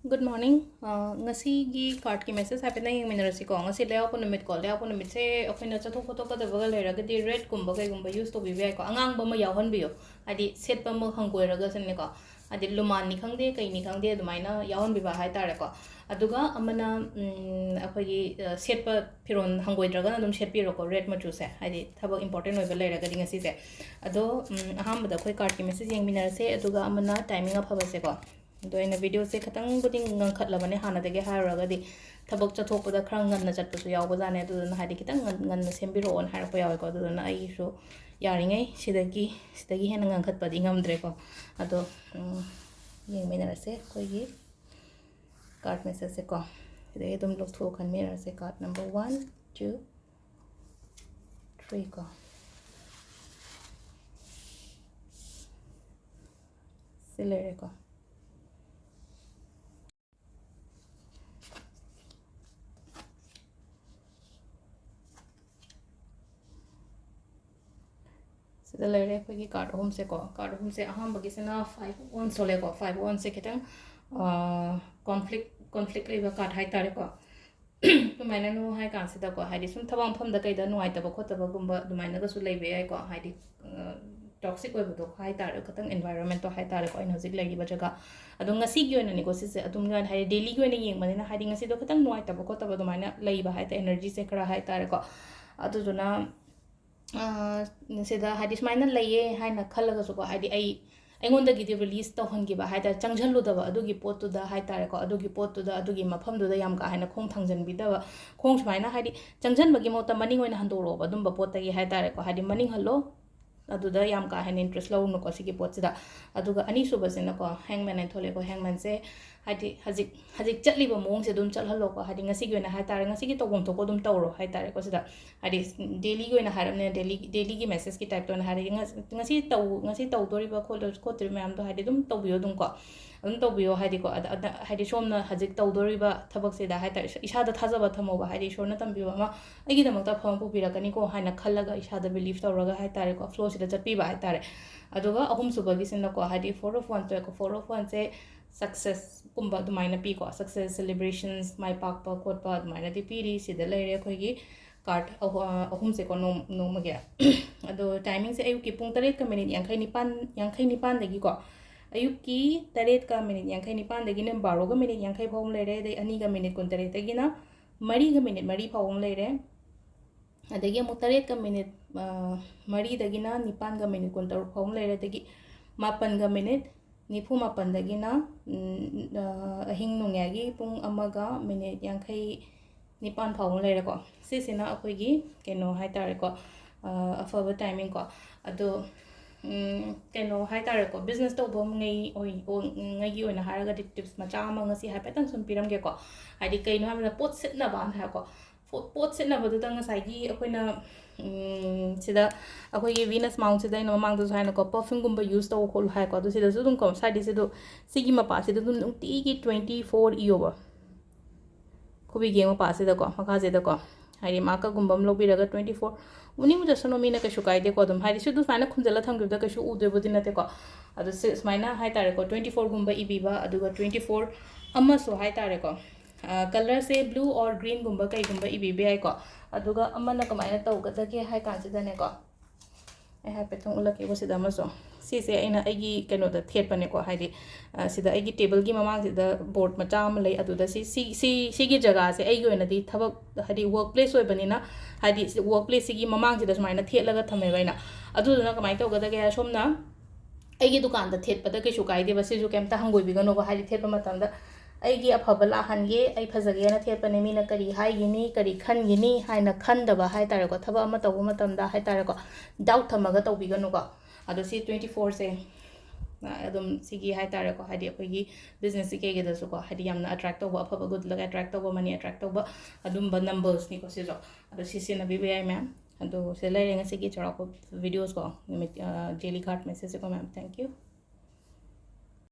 Good morning. Ngasigi card ki message happen na yung minerasi ko. Ngasi layout po numit ko. Layout po numit se okay na chato photo ka dabaga lera gadi red kumba kay kumba use to bibiyay ko. Angang ba mo yawon biyo. Adi set pa mo hanggoy raga san ko. Adi luman ni khangde kay ni khangde dumay na yawon biba hai tare ko. Aduga amana akogi set pa piron hanggoy raga na dum set piro ko red Machu se. Adi thabo important oi ba lera gadi ngasi se. Ado aham da koi card ki message yung minerasi aduga amana timing up haba se ko. Do ina video se khatang buding ngang khat labane hana dege haraga di thabok chathok da khrang ngan na chat su yaw ba jane du na hadi kitang ngan na sembiro on har pa yaw ko du na ai so yari ngai sidagi hen ngang khat pa di ngam dre ko ado yeng me na se ko gi card message se ko sidagi dum lok tho khan me na se card number 1 2 3 ko silere ko the layer की card home से अहम बगी से ना 5-1 सोले को 5-1 से कितने conflict लेगा card हाई तारे को तो मैंने नो हाई कांसे दा को हाई दिसुम थबांग फम दा कई दा नो आई तब को तब गुम्बा तो मैंने का सुले बे आई को हाई दि toxic ओए बदो हाई तारे को तंग environment तो हाई तारे को इन हजिक लगी बजगा अदुम ngasi gi oina ni ko se adum gan hai daily gi oina yeng mane na hai ngasi do khatang noi tabo ko tabo do maina lei ba hai ta energy se kra hai tare ko adu juna sida hadi smaina laye haina khalaga so ko hadi ai aingonda gi release to hongi ba haida changjan lu da ba adugi pot tu da hai tare ko adugi pot tu da adugi mafam du da yam ka haina khong thangjan bi da ba khong smaina hadi changjan bagi mo ta maning oina handoro ba dum ba pot ta gi hai tare ko hadi maning hallo aduda yam ka hen interest lo no ko sigi pot sida aduga ani su ba sena ko hangman ai thole ko hangman se hadi hajik chatli ba mong se dum chal halo ko hadi ngasi gi na hai tare ngasi gi to gom to ko dum tawro hai tare ko sida hadi daily gi na haram ne daily gi message ki type to na hadi ngasi taw dori ba ko tri mam do hadi dum taw biyo dum ko adum taw biyo hadi ko hadi som na hajik taw dori ba thabak se da hai tare isa da thaja ba thamo ba hadi shor na tam biyo ma agi da mak ta pham pu pira kani ko haina khallaga isa da believe tawraga hai tare ko flow sida chatpi ba hai tare aduga ahum suba gi sin ko hadi 4 of 1 to ko 4 of 1 se success kumba dumaina pi ko success celebrations my park pa kot pa dumaina di piri sida leire khoi gi card ahum se ko no ma gya ado timing se ayu ki pung 8 ka minute yankai nipan dagi ko ayu ki 8 ka minute yankai nipan dagi ne 12 ka minute yankai phom leire dai ani ka minute 3 dagi na 3 ka minute 3 phom leire adagi mo 8 ka minute 3 dagi na 9 ka minute 3 phom leire dagi 8 ka minute nifu mapan dagi na ahing nungyagi pung amaga minute yankai nipan phawon leire ko sisina akhoi gi keno hai tare ko afaba timing ko ado keno hai tare ko business to bom ngai gi oina haraga tips macha ma ngasi hai patang sum piram ge ko hadi kai no ha pot sit na ban ha ko pot sit na badu tang sai gi akoina sida akhoi gi venus mount sida no mang du sai na ko perfume gumba use to khol hai ko do sida su dum ko sai di sidu sigi ma pa sida dum ti gi 24 ioba kubi game pa se da ko maka se da ko hari maka gumbam lo bi raga 24 uni mu jasano mina ka shukai de ko dum hari su du faina khunjala thang da ka shu u de bodina te ko adu se smaina hai tare ko 24 gumba ibiba aduga 24 amma so hai tare ko color se blue or green gumba kai gumba ibibe ai ko aduga amma na kamaina taw ga da ke hai kan se da ne ko ai hai pe thong ulake bo se da ma so si se aina aigi keno da thet pane ko haidi sida aigi table gi mamang sida board macha am lei adu da si gi jaga se aigi oina di thabak hadi workplace oi banina hadi workplace gi mamang sida smaina thet laga thame baina adu na kamai to ga da ga somna aigi dukan da thet pada ke shu kai de ba se ju kem ta hangoi bi ga no ba hadi thet pa matam da aigi afaba la han ge ai phajage na thet pa ne mi na kari hai gi ni kari khan gi ni hai na khan da ba hai tare ko thaba ma to matam da hai tare ko doubt thamaga to bi ga no ko ado si 24 se adum sigi hai tare ko hadi akogi business ke ge da su ko hadi yamna attract to ba phaba good luck attract to ba money attract to ba adum ba numbers ni ko se jo ado si na bbi ma'am ado se lai renga sigi chara ko videos ko daily card message ko ma'am thank you